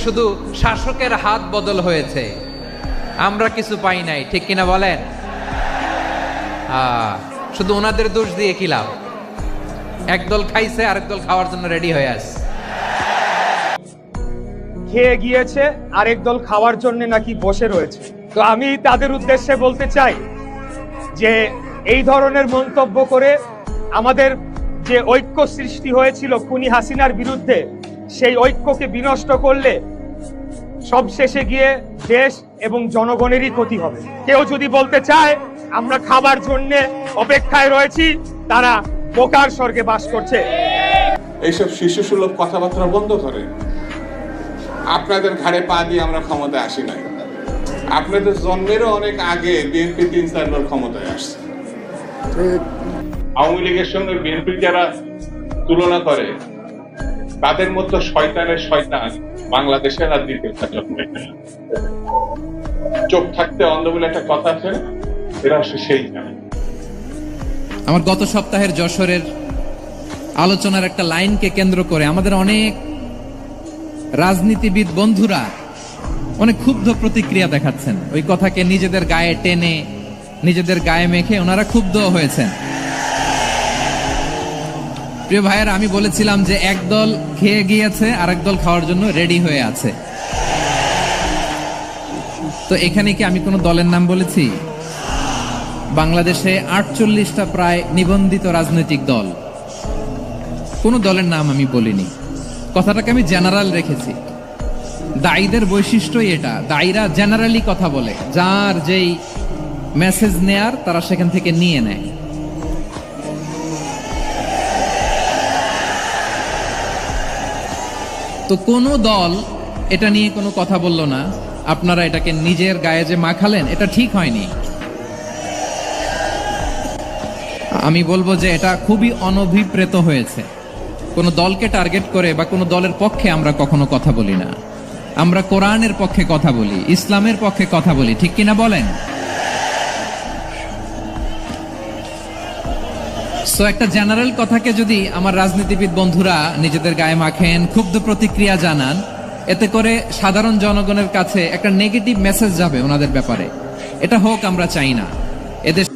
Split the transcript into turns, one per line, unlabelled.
শুধু শাসকের হাত বদল হয়েছে, আমরা কিছু পাই নাই, ঠিক কিনা বলেন? শুধু ওনাদের দোষ দিয়ে কি লাভ? একদল খাইছে, আরেক দল খাওয়ার জন্য রেডি হয়ে আছে।
খেয়ে গিয়েছে, আরেক দল খাওয়ার জন্য নাকি বসে রয়েছে। তো আমি তাদের উদ্দেশ্যে বলতে চাই যে এই ধরনের মন্তব্য করে আমাদের যে ঐক্য সৃষ্টি হয়েছিল খুনি হাসিনার বিরুদ্ধে, সেই ঐক্যকে বিনষ্ট করলে সবশেষে গিয়ে দেশ এবং জনগণেরই ক্ষতি হবে। কেউ যদি বলতে চায় আমরা খাবার জন্য অপেক্ষায় রয়েছি, তারা বোকার স্বর্গে বাস করছে।
এইসব শিশুসুলভ কথাবার্তা বন্ধ করে। আপনাদের ঘাড়ে পা দিয়ে আমরা ক্ষমতায় আসি নাই। আপনাদের জন্মেরও অনেক আগে বিএনপি 3-4 বার ক্ষমতায় আসছে। আওয়ামী লীগের সঙ্গে বিএনপি যারা তুলনা করে, তাদের মধ্যে শয়তানের শয়তান বাংলাদেশের আর দ্বিতীয় চোখ থাকতে অন্ধ বলে একটা কথা আছে, এরা সেই জানে।
আমার গত সপ্তাহের যশোরের আলোচনার একটা লাইনকে কেন্দ্র করে আমাদের অনেক রাজনীতিবিদ বন্ধুরা অনেক ক্ষুব্ধ প্রতিক্রিয়া দেখাচ্ছেন। ওই কথাকে নিজেদের গায়ে টেনে, নিজেদের গায়ে মেখে ওনারা ক্ষুব্ধ হয়েছেন। প্রিয় ভাইয়েরা, আমি বলেছিলাম যে একদল খেয়ে গিয়েছে, আরেক দল খাওয়ার জন্য রেডি হয়ে আছে। তো এখানে কি আমি কোনো দলের নাম বলেছি? বাংলাদেশে 48টা প্রায় নিবন্ধিত রাজনৈতিক দল, কোনো দলের নাম আমি বলিনি। কথাটাকে আমি জেনারেল রেখেছি। দায়ীদের বৈশিষ্ট্যই এটা, দায়ীরা জেনারেলি কথা বলে, যার যেই মেসেজ নেয়ার তারা সেখান থেকে নিয়ে নেয়। তো কোনো দল এটা নিয়ে কোনো কথা বলল না, আপনারা এটাকে নিজের গায়ে যে মাখালেন, এটা ঠিক হয়নি। আমি বলবো যে এটা খুবই অনভিপ্রেত হয়েছে। কোনো দলকে টার্গেট করে বা কোনো দলের পক্ষে আমরা কখনো কথা বলি না। আমরা কোরআনের পক্ষে কথা বলি, ইসলামের পক্ষে কথা বলি, ঠিক কিনা বলেন? সো একটা জেনারেল কথাকে যদি আমার রাজনীতিবিদ বন্ধুরা নিজেদের গায়ে মাখেন, ক্ষুব্ধ প্রতিক্রিয়া জানান, এতে করে সাধারণ জনগণের কাছে একটা নেগেটিভ মেসেজ যাবে ওনাদের ব্যাপারে। এটা হোক আমরা চাই না। এদের